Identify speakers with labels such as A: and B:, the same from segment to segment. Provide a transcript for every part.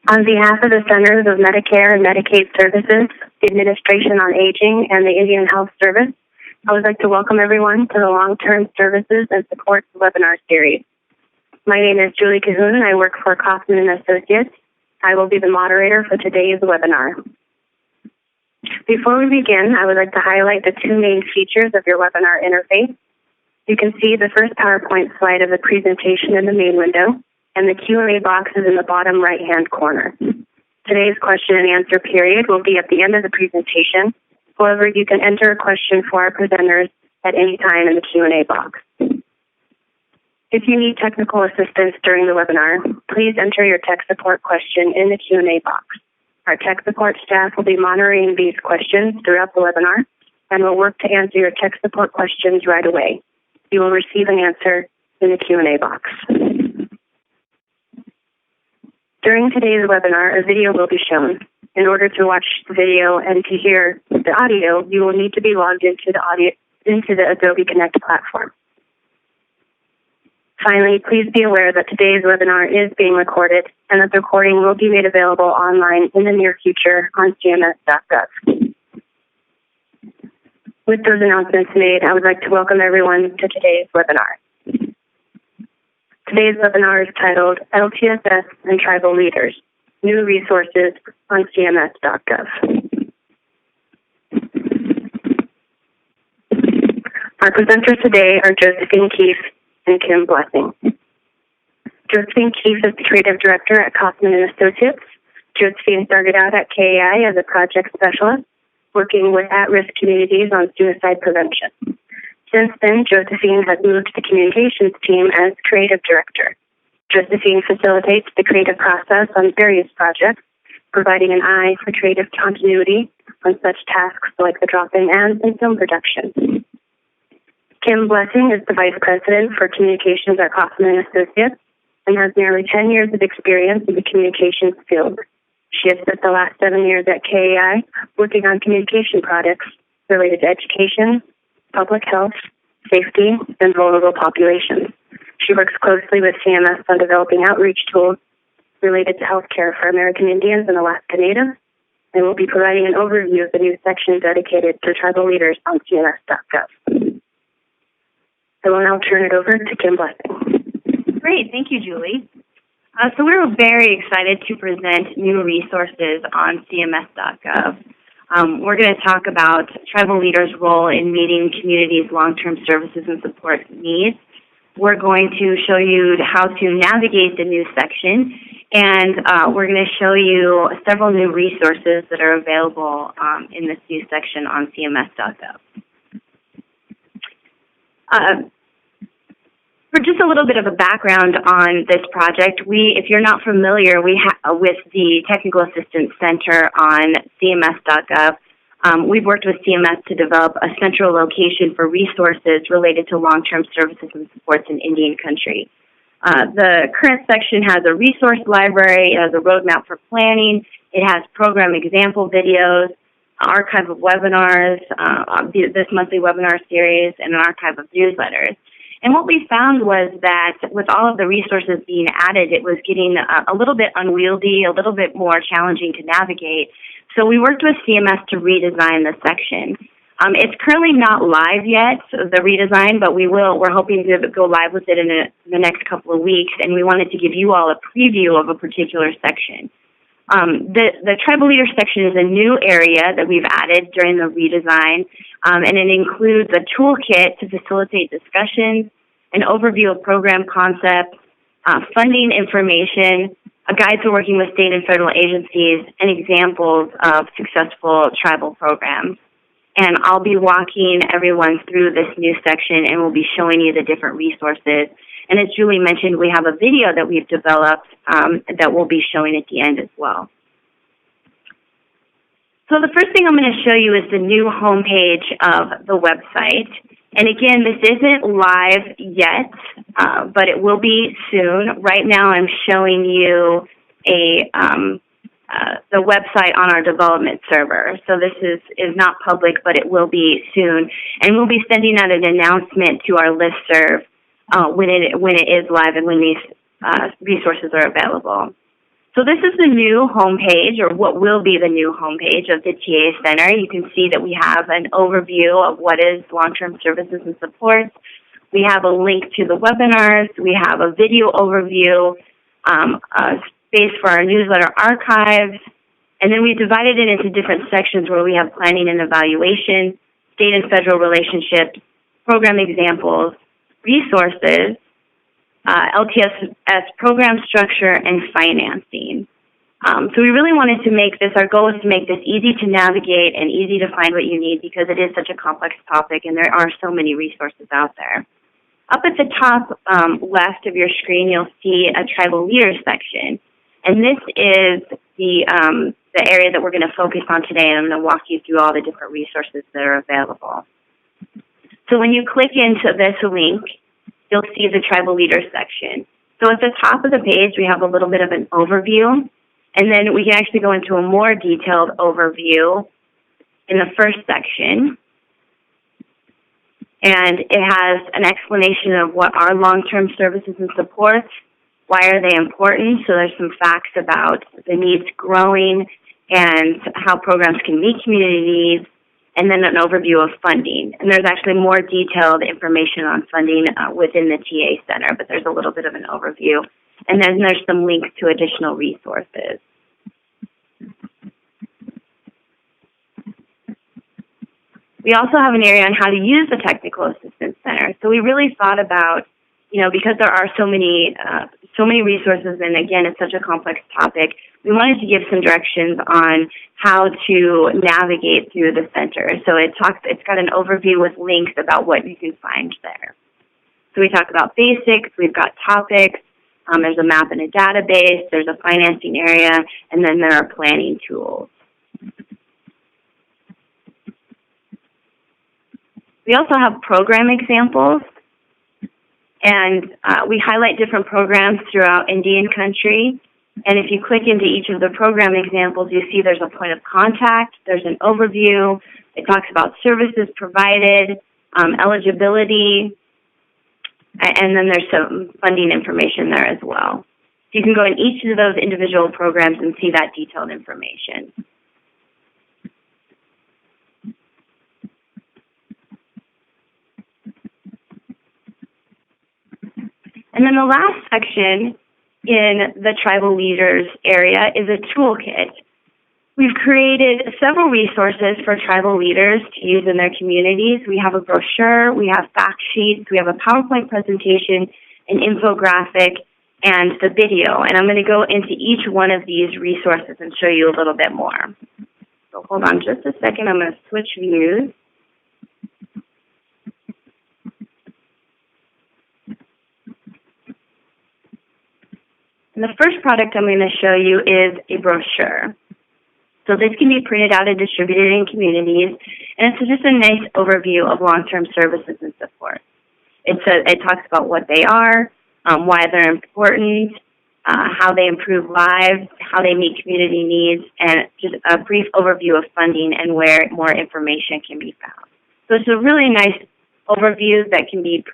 A: On behalf of the Centers of Medicare and Medicaid Services, the Administration on Aging, and the Indian Health Service, I would like to welcome everyone to the Long-Term Services and Supports webinar series. My name is Julie Cahoon, and I work for Kaufman & Associates. I will be the moderator for today's webinar. Before we begin, I would like to highlight the two main features of your webinar interface. You can see the first PowerPoint slide of the presentation in the main window, and the Q&A box is in the bottom right-hand corner. Today's question and answer period will be at the end of the presentation. However, you can enter a question for our presenters at any time in the Q&A box. If you need technical assistance during the webinar, please enter your tech support question in the Q&A box. Our tech support staff will be monitoring these questions throughout the webinar and will work to answer your tech support questions right away. You will receive an answer in the Q&A box. During today's webinar, a video will be shown. In order to watch the video and to hear the audio, you will need to be logged into the Adobe Connect platform. Finally, please be aware that today's webinar is being recorded and that the recording will be made available online in the near future on CMS.gov. With those announcements made, I would like to welcome everyone to today's webinar. Today's webinar is titled LTSS and Tribal Leaders, New Resources on CMS.gov. Our presenters today are Josephine Keefe and Kim Blessing. Josephine Keefe is the Creative Director at Kaufman & Associates. Josephine started out at KAI as a project specialist, working with at-risk communities on suicide prevention. Since then, Josephine has moved to the communications team as Creative Director. Josephine facilitates the creative process on various projects, providing an eye for creative continuity on such tasks like the drop-in ads and film production. Kim Blessing is the Vice President for Communications at Kaufman & Associates and has nearly 10 years of experience in the communications field. She has spent the last 7 years at KAI working on communication products related to education, public health, safety, and vulnerable populations. She works closely with CMS on developing outreach tools related to healthcare for American Indians and Alaska Natives, and will be providing an overview of the new section dedicated to tribal leaders on CMS.gov. I will now turn it over to Kim Blessing.
B: Great, thank you, Julie. So we're very excited to present new resources on CMS.gov. We're going to talk about tribal leaders' role in meeting communities' long-term services and support needs. We're going to show you how to navigate the new section, and we're going to show you several new resources that are available in this new section on CMS.gov. For just a little bit of a background on this project, if you're not familiar with the Technical Assistance Center on CMS.gov, we've worked with CMS to develop a central location for resources related to long-term services and supports in Indian country. The current section has a resource library, it has a roadmap for planning, it has program example videos, archive of webinars, this monthly webinar series, and an archive of newsletters. And what we found was that with all of the resources being added, it was getting a little bit unwieldy, a little bit more challenging to navigate. So we worked with CMS to redesign the section. It's currently not live yet, the redesign, but we're hoping to go live with it in the next couple of weeks, and we wanted to give you all a preview of a particular section. The tribal leader section is a new area that we've added during the redesign, and it includes a toolkit to facilitate discussions, an overview of program concepts, funding information, a guide to working with state and federal agencies, and examples of successful tribal programs. And I'll be walking everyone through this new section, and we'll be showing you the different resources. And as Julie mentioned, we have a video that we've developed that we'll be showing at the end as well. So the first thing I'm going to show you is the new homepage of the website. And again, this isn't live yet, but it will be soon. Right now I'm showing you the website on our development server. So this is not public, but it will be soon. And we'll be sending out an announcement to our listserv when it is live and when these resources are available. So this is the new homepage, or what will be the new homepage of the TA Center. You can see that we have an overview of what is long-term services and supports. We have a link to the webinars. We have a video overview, a space for our newsletter archives, and then we divided it into different sections where we have planning and evaluation, state and federal relationships, program examples, resources, LTSS program structure, and financing. So we really wanted to make this, our goal is to make this easy to navigate and easy to find what you need, because it is such a complex topic and there are so many resources out there. Up at the top left of your screen, you'll see a tribal leaders section. And this is the area that we're going to focus on today, and I'm going to walk you through all the different resources that are available. So when you click into this link, you'll see the tribal leaders section. So at the top of the page, we have a little bit of an overview, and then we can actually go into a more detailed overview in the first section. And it has an explanation of what are long-term services and supports, why are they important. So there's some facts about the needs growing and how programs can meet community needs, and then an overview of funding. And there's actually more detailed information on funding within the TA Center, but there's a little bit of an overview. And then there's some links to additional resources. We also have an area on how to use the Technical Assistance Center. So we really thought about, because there are so many resources, and again, it's such a complex topic, we wanted to give some directions on how to navigate through the center. So it's got an overview with links about what you can find there. So we talk about basics, we've got topics, there's a map and a database, there's a financing area, and then there are planning tools. We also have program examples, and we highlight different programs throughout Indian country. And if you click into each of the program examples, you see there's a point of contact, there's an overview, it talks about services provided, eligibility, and then there's some funding information there as well. So you can go in each of those individual programs and see that detailed information. And then the last section in the tribal leaders area is a toolkit. We've created several resources for tribal leaders to use in their communities. We have a brochure, we have fact sheets, we have a PowerPoint presentation, an infographic, and the video. And I'm going to go into each one of these resources and show you a little bit more. So hold on just a second, I'm going to switch views. And the first product I'm going to show you is a brochure. So this can be printed out and distributed in communities, and it's just a nice overview of long-term services and support. It talks about what they are, why they're important, how they improve lives, how they meet community needs, and just a brief overview of funding and where more information can be found. So it's a really nice overview that can be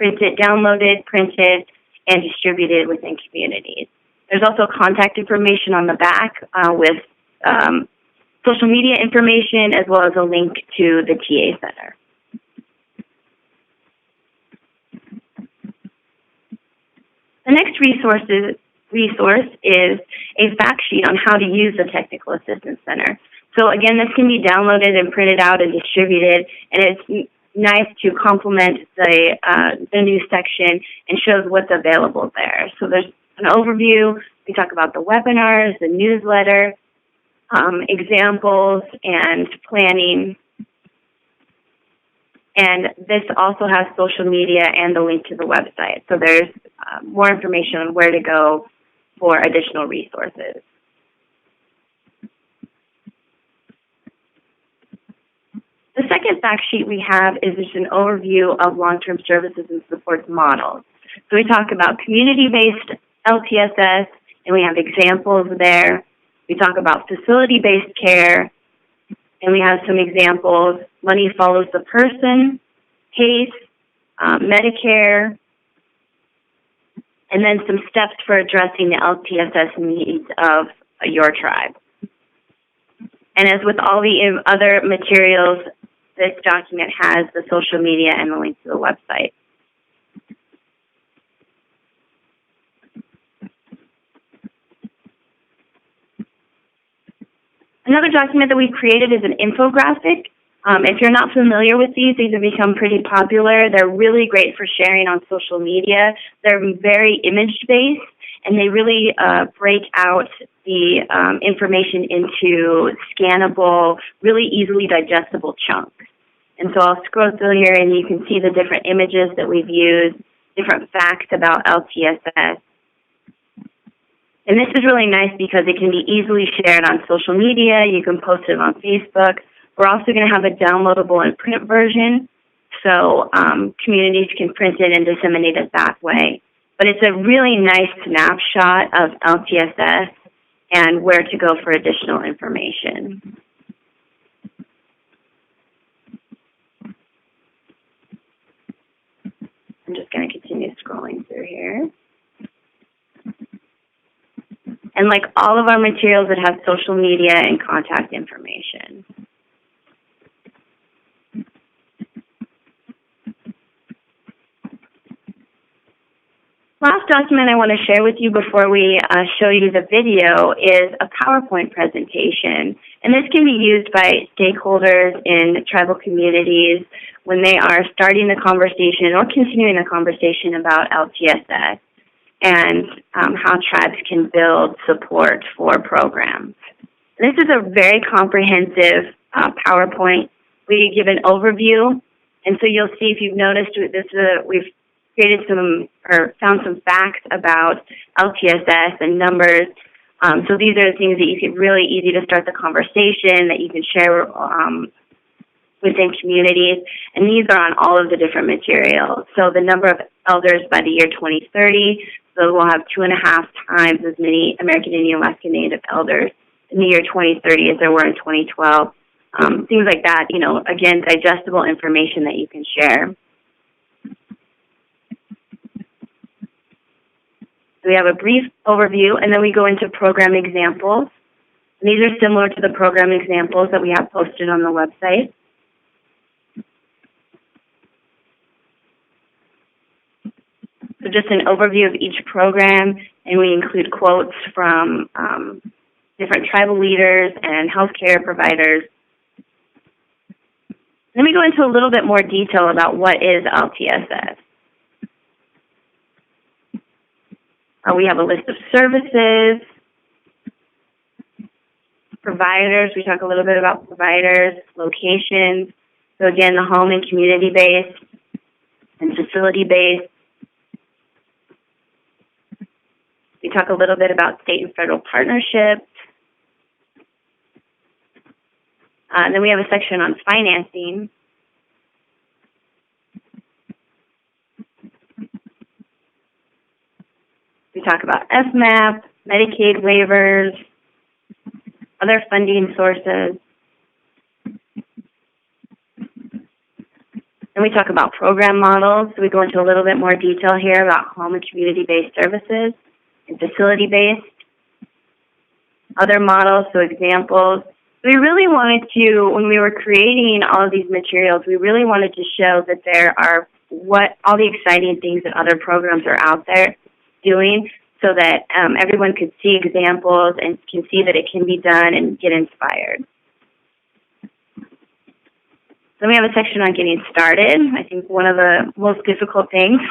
B: downloaded, printed, and distributed within communities. There's also contact information on the back with social media information, as well as a link to the TA Center. The next resource is a fact sheet on how to use the Technical Assistance Center. So again, this can be downloaded and printed out and distributed, and it's nice to complement the news section and shows what's available there. So there's an overview. We talk about the webinars, the newsletter, examples, and planning. And this also has social media and the link to the website. So there's more information on where to go for additional resources. The second fact sheet we have is just an overview of long-term services and supports models. So we talk about community-based LTSS, and we have examples there. We talk about facility-based care, and we have some examples. Money follows the person, PACE, Medicare, and then some steps for addressing the LTSS needs of your tribe. And as with all the other materials, this document has the social media and the link to the website. Another document that we created is an infographic. If you're not familiar with these have become pretty popular. They're really great for sharing on social media. They're very image-based, and they really break out the information into scannable, really easily digestible chunks. And so I'll scroll through here, and you can see the different images that we've used, different facts about LTSS. And this is really nice because it can be easily shared on social media. You can post it on Facebook. We're also going to have a downloadable and print version, so communities can print it and disseminate it that way. But it's a really nice snapshot of LTSS and where to go for additional information. I'm just going to continue scrolling through here. And like all of our materials, it has social media and contact information. Last document I want to share with you before we show you the video is a PowerPoint presentation. And this can be used by stakeholders in tribal communities when they are starting the conversation or continuing the conversation about LTSS and how tribes can build support for programs. This is a very comprehensive PowerPoint. We give an overview, and so you'll see, if you've noticed, we've created found some facts about LTSS and numbers. So these are the things that you can really easy to start the conversation, that you can share within communities. And these are on all of the different materials. So the number of elders by the year 2030, so we'll have 2.5 times as many American Indian, Alaska Native elders in the year 2030 as there were in 2012. Things like that, again, digestible information that you can share. We have a brief overview, and then we go into program examples. And these are similar to the program examples that we have posted on the website. So just an overview of each program, and we include quotes from different tribal leaders and healthcare providers. Then we go into a little bit more detail about what is LTSS. We have a list of services, providers. We talk a little bit about providers, locations. So again, the home and community-based and facility-based. We talk a little bit about state and federal partnerships. Then we have a section on financing. We talk about FMAP, Medicaid waivers, other funding sources. And we talk about program models. So we go into a little bit more detail here about home and community-based services and facility-based. Other models, so examples. We really wanted to, when we were creating all of these materials, we really wanted to show that there are all the exciting things that other programs are out there doing, so that everyone could see examples and can see that it can be done and get inspired. Then we have a section on getting started. I think one of the most difficult things.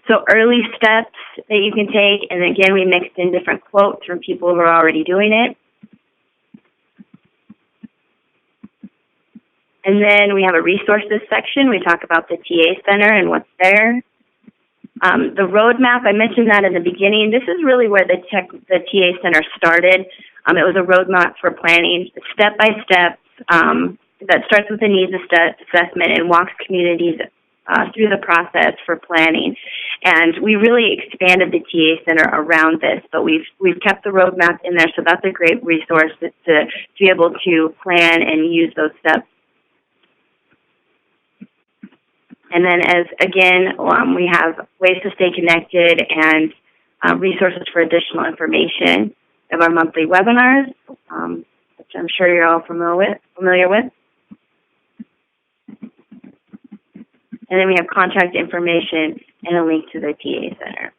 B: So early steps that you can take, and again, we mixed in different quotes from people who are already doing it. And then we have a resources section. We talk about the TA Center and what's there. The roadmap, I mentioned that in the beginning. This is really where the TA Center started. It was a roadmap for planning, step-by-step, that starts with a needs assessment and walks communities through the process for planning. And we really expanded the TA Center around this, but we've kept the roadmap in there, so that's a great resource to be able to plan and use those steps. And then we have ways to stay connected and resources for additional information. We have our monthly webinars, which I'm sure you're all familiar with. And then we have contact information and a link to the TA Center.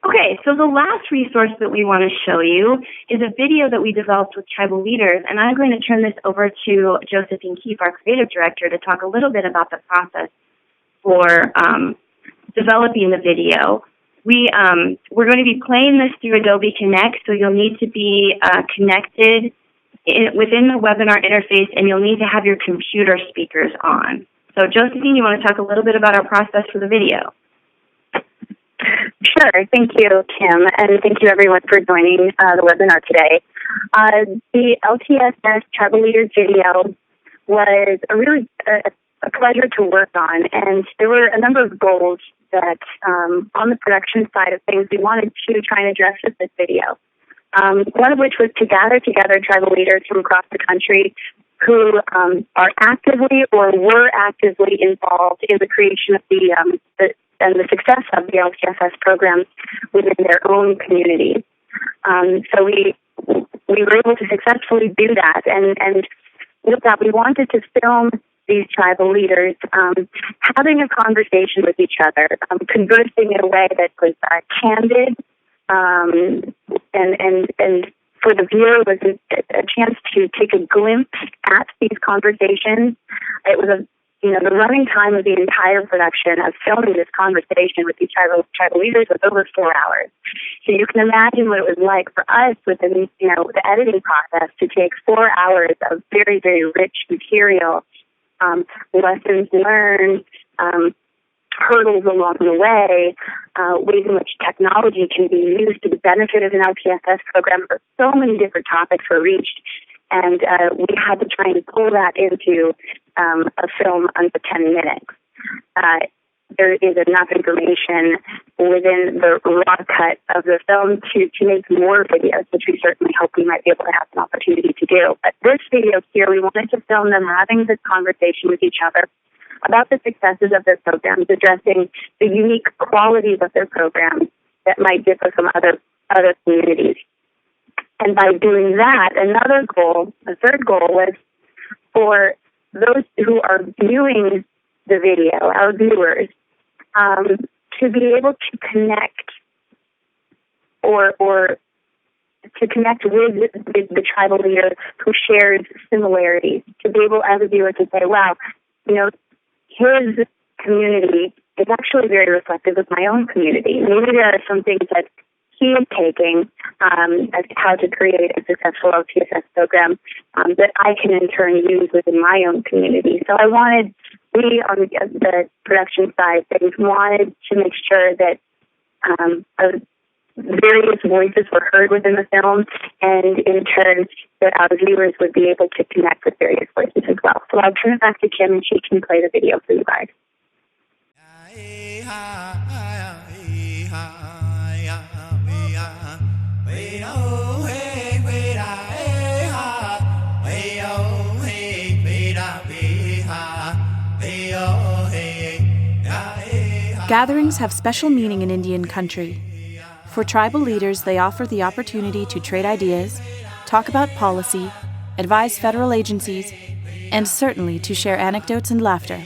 B: Okay, so the last resource that we want to show you is a video that we developed with tribal leaders, and I'm going to turn this over to Josephine Keefe, our creative director, to talk a little bit about the process for developing the video. We're going to be playing this through Adobe Connect, so you'll need to be connected within the webinar interface, and you'll need to have your computer speakers on. So Josephine, you want to talk a little bit about our process for the video?
A: Sure. Thank you, Kim, and thank you, everyone, for joining the webinar today. The LTSS Tribal Leaders video was a pleasure to work on, and there were a number of goals that, on the production side of things, we wanted to try and address with this video. One of which was to gather together tribal leaders from across the country who are actively or were actively involved in the creation of and the success of the LTSS programs within their own communities. So we were able to successfully do that, and with that, we wanted to film these tribal leaders having a conversation with each other, conversing in a way that was candid, and for the viewer was a chance to take a glimpse at these conversations. It was the running time of the entire production of filming this conversation with these tribal leaders was over 4 hours. So you can imagine what it was like for us within, the editing process to take 4 hours of very, very rich material, lessons learned, hurdles along the way, ways in which technology can be used to the benefit of an LTSS program. So many different topics were reached, and we had to try and pull that into a film under 10 minutes. There is enough information within the raw cut of the film to make more videos, which we certainly hope we might be able to have an opportunity to do. But this video here, we wanted to film them having this conversation with each other about the successes of their programs, addressing the unique qualities of their programs that might differ from other communities. And by doing that, the third goal was for those who are viewing the video, our viewers, to be able to connect or to connect with the tribal leader who shares similarities, to be able as a viewer to say, wow, his community is actually very reflective of my own community. Maybe there are some things that he is taking as to how to create a successful LTSS program that I can in turn use within my own community. So we on the production side, things wanted to make sure that various voices were heard within the film, and in turn that our viewers would be able to connect with various voices as well. So I'll turn it back to Kim, and she can play the video for you guys.
C: Gatherings have special meaning in Indian country. For tribal leaders, they offer the opportunity to trade ideas, talk about policy, advise federal agencies, and certainly to share anecdotes and laughter.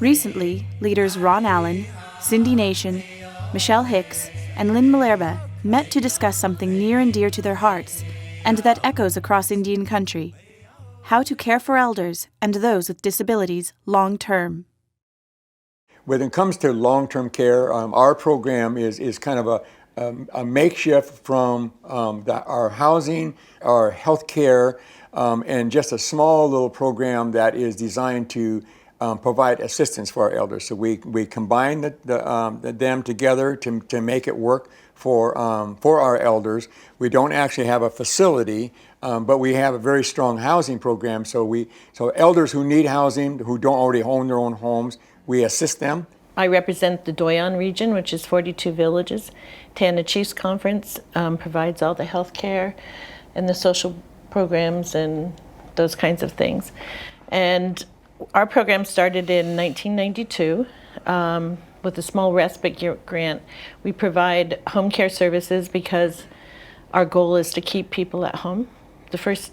C: Recently, leaders Ron Allen, Cindy Nation, Michelle Hicks, and Lynn Malerba met to discuss something near and dear to their hearts and that echoes across Indian country: how to care for elders and those with disabilities long term.
D: When it comes to long-term care, our program is kind of a makeshift from our housing, our health care, and just a small little program that is designed to provide assistance for our elders. So we combine them together to make it work for our elders. We don't actually have a facility, but we have a very strong housing program. So elders who need housing, who don't already own their own homes, we assist them.
E: I represent the Doyon region, which is 42 villages. Tana Chiefs Conference provides all the health care and the social programs and those kinds of things. And our program started in 1992. with a small respite grant, we provide home care services because our goal is to keep people at home. The first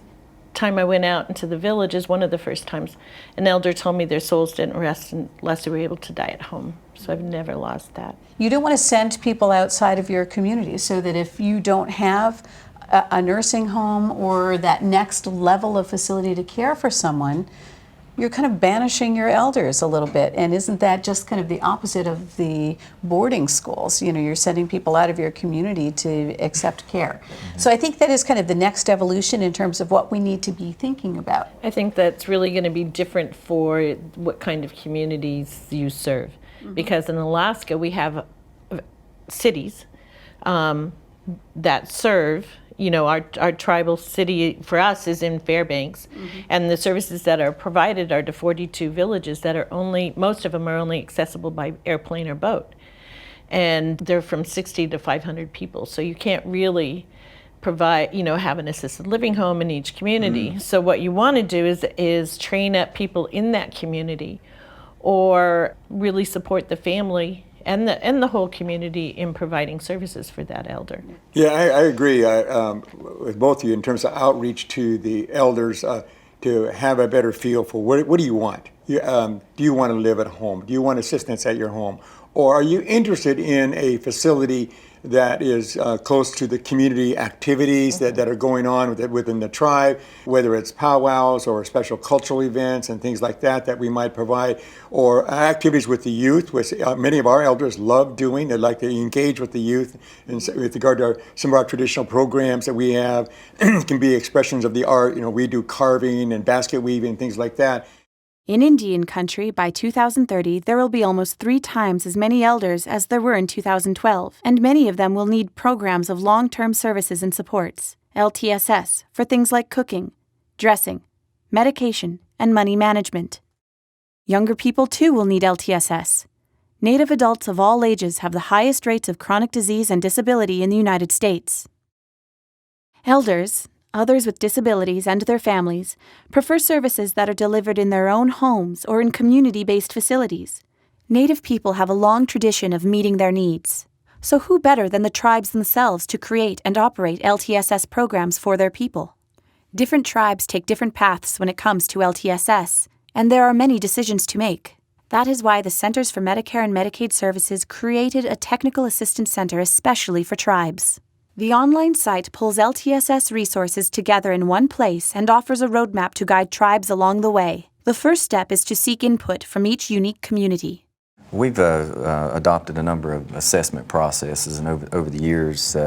E: time I went out into the villages, one of the first times, an elder told me their souls didn't rest unless they were able to die at home. So I've never lost that.
F: You don't want to send people outside of your community, so that if you don't have a nursing home or that next level of facility to care for someone, you're kind of banishing your elders a little bit. And isn't that just kind of the opposite of the boarding schools? You know, you're sending people out of your community to accept care. So I think that is kind of the next evolution in terms of what we need to be thinking about.
E: I think that's really going to be different for what kind of communities you serve. Because in Alaska, we have cities that serve, you know, our tribal city for us is in Fairbanks, and the services that are provided are to 42 villages that are most of them are only accessible by airplane or boat. And they're from 60 to 500 people. So you can't really provide, you know, have an assisted living home in each community. So what you want to do is train up people in that community, or really support the family and the whole community in providing services for that elder.
D: Yeah, I agree with both of you in terms of outreach to the elders to have a better feel for what do you want? Do you want to live at home? Do you want assistance at your home? Or are you interested in a facility that is close to the community activities that are going on within the tribe, whether it's powwows or special cultural events and things like that we might provide, or activities with the youth, which many of our elders love doing. They like to engage with the youth with regard to some of our traditional programs that we have. It can be expressions of the art. You know, we do carving and basket weaving, things like that.
C: In Indian country, by 2030, there will be almost 3 times as many elders as there were in 2012, and many of them will need programs of long-term services and supports, LTSS, for things like cooking, dressing, medication, and money management. Younger people, too, will need LTSS. Native adults of all ages have the highest rates of chronic disease and disability in the United States. Elders, others with disabilities, and their families prefer services that are delivered in their own homes or in community-based facilities. Native people have a long tradition of meeting their needs. So who better than the tribes themselves to create and operate LTSS programs for their people? Different tribes take different paths when it comes to LTSS, and there are many decisions to make. That is why the Centers for Medicare and Medicaid Services created a technical assistance center especially for tribes. The online site pulls LTSS resources together in one place and offers a roadmap to guide tribes along the way. The first step is to seek input from each unique community.
G: We've adopted a number of assessment processes, and over the years,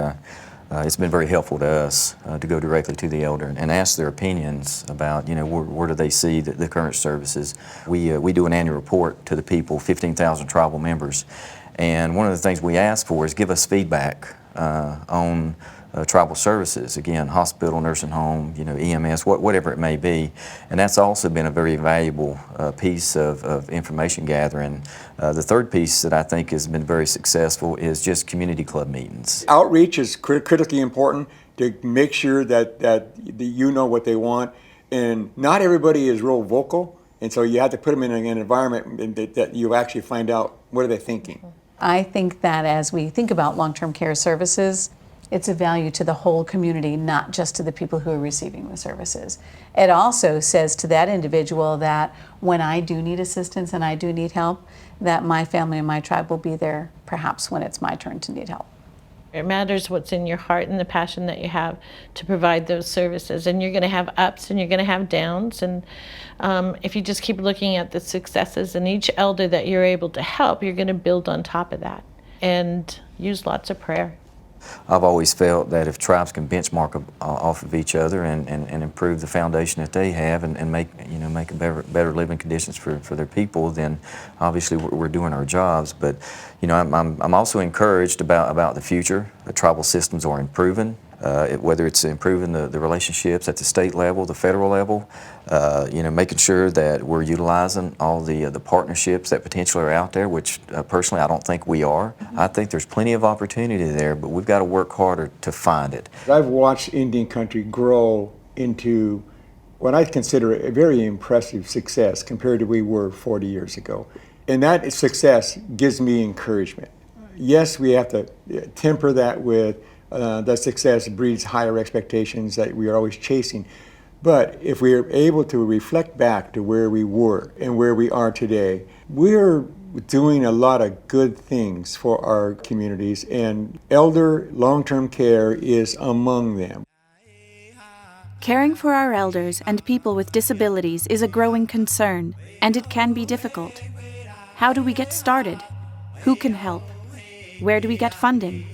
G: it's been very helpful to us to go directly to the elder and ask their opinions about, you know, where do they see the current services. We do an annual report to the people, 15,000 tribal members, and one of the things we ask for is give us feedback on tribal services, again, hospital, nursing home, you know, EMS, whatever it may be. And that's also been a very valuable piece of information gathering. The third piece that I think has been very successful is just community club meetings.
D: Outreach is critically important to make sure that you know what they want. And not everybody is real vocal, and so you have to put them in an environment that you actually find out what are they thinking.
F: I think that as we think about long-term care services, it's a value to the whole community, not just to the people who are receiving the services. It also says to that individual that when I do need assistance and I do need help, that my family and my tribe will be there perhaps when it's my turn to need help.
E: It matters what's in your heart and the passion that you have to provide those services. And you're going to have ups and you're going to have downs. And if you just keep looking at the successes in each elder that you're able to help, you're going to build on top of that and use lots of prayer.
G: I've always felt that if tribes can benchmark off of each other and improve the foundation that they have and make a better living conditions for their people, then obviously we're doing our jobs. But you know, I'm also encouraged about the future. The tribal systems are improving. Whether it's improving the relationships at the state level, the federal level, you know, making sure that we're utilizing all the partnerships that potentially are out there, which personally I don't think we are. I think there's plenty of opportunity there, but we've got to work harder to find it.
D: I've watched Indian country grow into what I consider a very impressive success compared to we were 40 years ago. And that success gives me encouragement. Yes, we have to temper that with the success breeds higher expectations that we are always chasing. But if we are able to reflect back to where we were and where we are today, we're doing a lot of good things for our communities, and elder long-term care is among them.
C: Caring for our elders and people with disabilities is a growing concern, and it can be difficult. How do we get started? Who can help? Where do we get funding?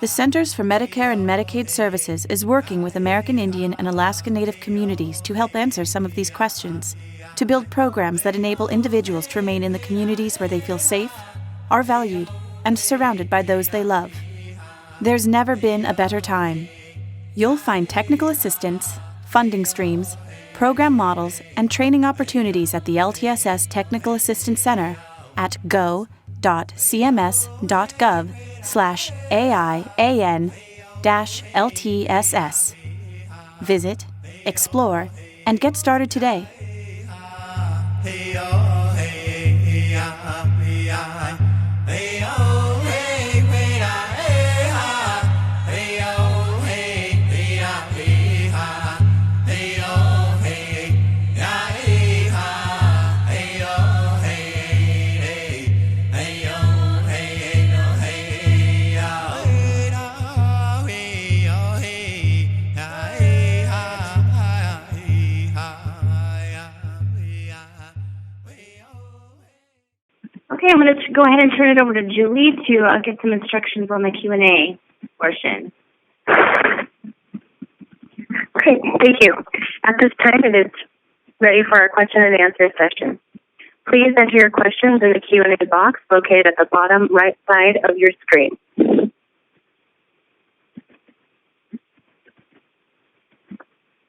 C: The Centers for Medicare and Medicaid Services is working with American Indian and Alaska Native communities to help answer some of these questions, to build programs that enable individuals to remain in the communities where they feel safe, are valued, and surrounded by those they love. There's never been a better time. You'll find technical assistance, funding streams, program models, and training opportunities at the LTSS Technical Assistance Center at go.cms.gov/AIAN-LTSS. Visit, explore, and get started today.
B: Okay, I'm going to go ahead and turn it over to Julie to get some instructions on the Q&A portion.
A: Okay, thank you. At this time, it is ready for our question and answer session. Please enter your questions in the Q&A box located at the bottom right side of your screen.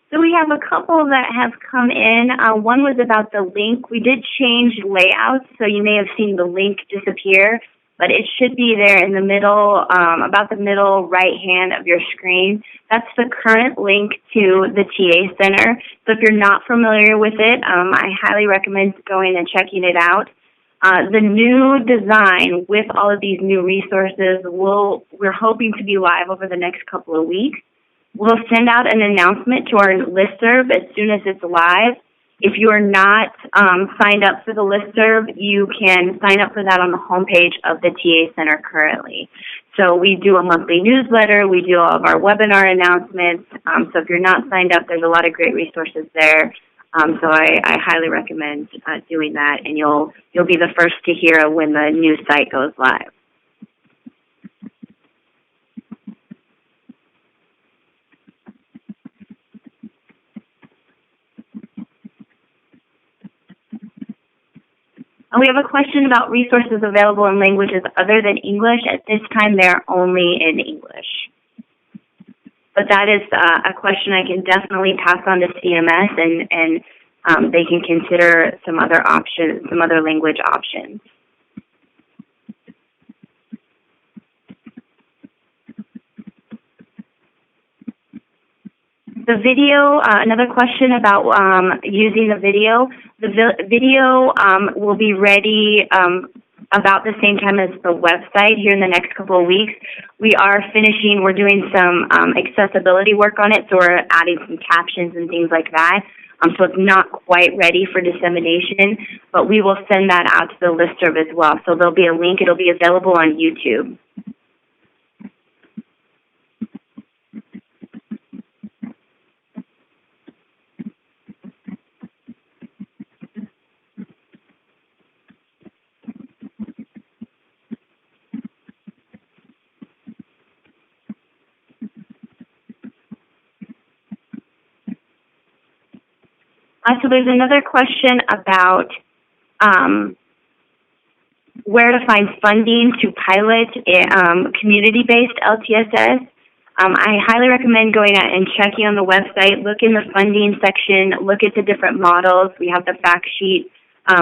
B: So we have a couple that have come in. One was about the link. We did change layouts, so you may have seen the link disappear, but it should be there in the middle, about the middle right hand of your screen. That's the current link to the TA Center. So if you're not familiar with it, I highly recommend going and checking it out. The new design with all of these new resources, we're hoping to be live over the next couple of weeks. We'll send out an announcement to our listserv as soon as it's live. If you are not signed up for the listserv, you can sign up for that on the homepage of the TA Center currently. So we do a monthly newsletter. We do all of our webinar announcements. So if you're not signed up, there's a lot of great resources there. So I highly recommend doing that, and you'll be the first to hear when the new site goes live. We have a question about resources available in languages other than English. At this time, they're only in English. But that is a question I can definitely pass on to CMS, and they can consider some other options, some other language options. The video, another question about using the video. The video will be ready about the same time as the website here in the next couple of weeks. We're doing some accessibility work on it, so we're adding some captions and things like that. So it's not quite ready for dissemination, but we will send that out to the listserv as well. So there'll be a link. It'll be available on YouTube. So there's another question about where to find funding to pilot community-based LTSS. I highly recommend going out and checking on the website, look in the funding section, look at the different models. We have the fact sheet,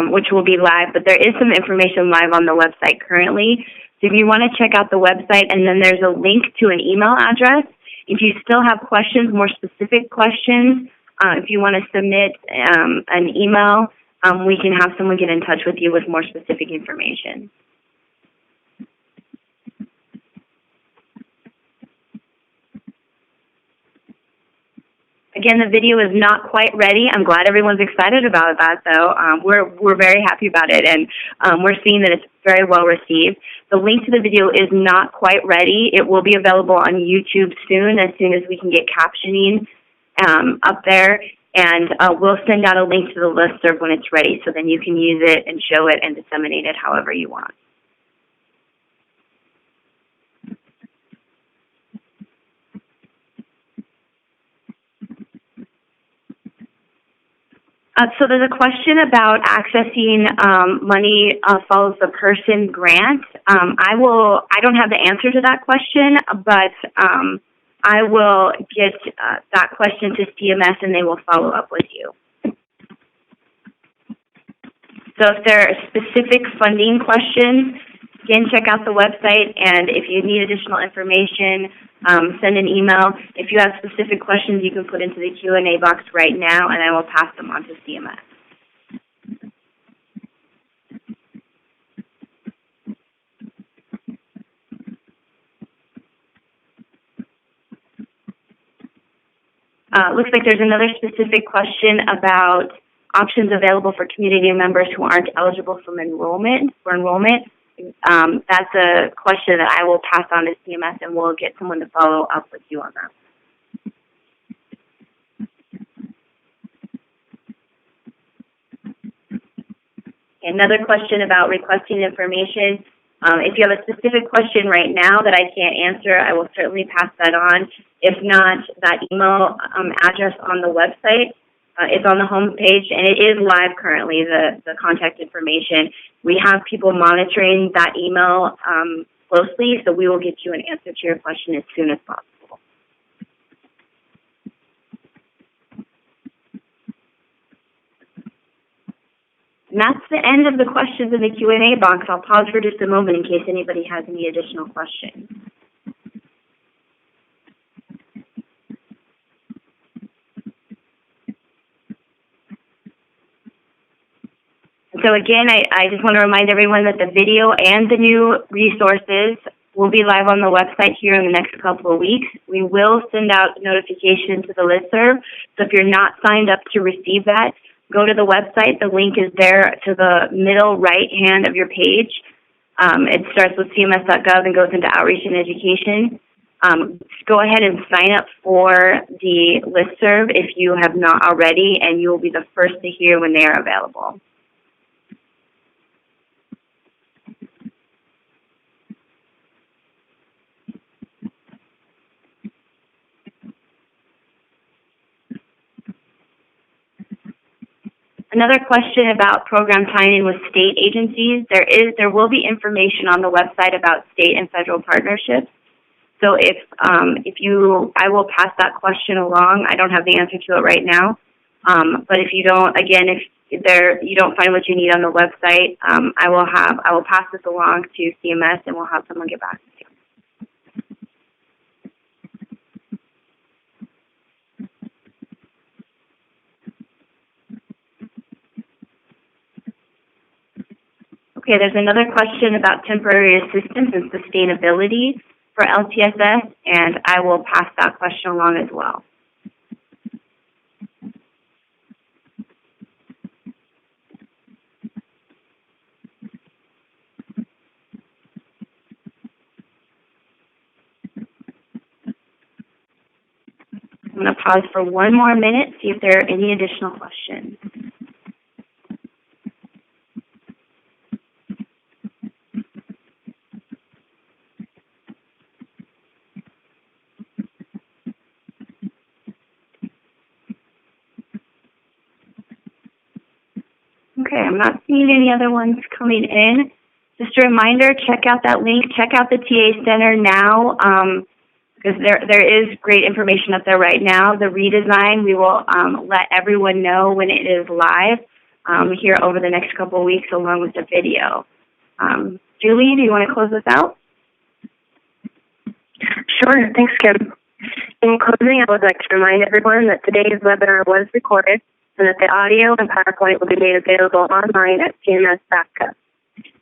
B: which will be live, but there is some information live on the website currently. So if you want to check out the website, and then there's a link to an email address. If you still have questions, more specific questions, if you want to submit an email, we can have someone get in touch with you with more specific information. Again, the video is not quite ready. I'm glad everyone's excited about that, though. We're very happy about it, and we're seeing that it's very well received. The link to the video is not quite ready. It will be available on YouTube soon as we can get captioning up there, and we'll send out a link to the listserv when it's ready, so then you can use it and show it and disseminate it however you want. So there's a question about accessing money follows the person grant. I don't have the answer to that question, but I will get that question to CMS and they will follow up with you. So if there are specific funding questions, again, check out the website, and if you need additional information, send an email. If you have specific questions, you can put into the Q&A box right now, and I will pass them on to CMS. Looks like there's another specific question about options available for community members who aren't eligible for enrollment. That's a question that I will pass on to CMS, and we'll get someone to follow up with you on that. Another question about requesting information. If you have a specific question right now that I can't answer, I will certainly pass that on. If not, that email address on the website is on the home page, and it is live currently, the contact information. We have people monitoring that email closely, so we will get you an answer to your question as soon as possible. And that's the end of the questions in the Q&A box. I'll pause for just a moment in case anybody has any additional questions. So again, I just want to remind everyone that the video and the new resources will be live on the website here in the next couple of weeks. We will send out notifications to the listserv. So if you're not signed up to receive that, go to the website. The link is there to the middle right hand of your page. It starts with CMS.gov and goes into Outreach and Education. Go ahead and sign up for the listserv if you have not already, and you will be the first to hear when they are available. Another question about program tie-in with state agencies. There will be information on the website about state and federal partnerships. So I will pass that question along. I don't have the answer to it right now. But if you don't, again, if you don't find what you need on the website, I will pass this along to CMS and we'll have someone get back to you. Okay, there's another question about temporary assistance and sustainability for LTSS, and I will pass that question along as well. I'm going to pause for one more minute, see if there are any additional questions. Okay, I'm not seeing any other ones coming in. Just a reminder, check out that link, check out the TA Center now, because there is great information up there right now. The redesign, we will let everyone know when it is live here over the next couple of weeks along with the video. Julie, do you want to close this out?
A: Sure. Thanks, Kim. In closing, I would like to remind everyone that today's webinar was recorded and that the audio and PowerPoint will be made available online at CMS.gov.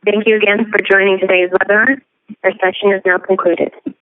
A: Thank you again for joining today's webinar. Our session is now concluded.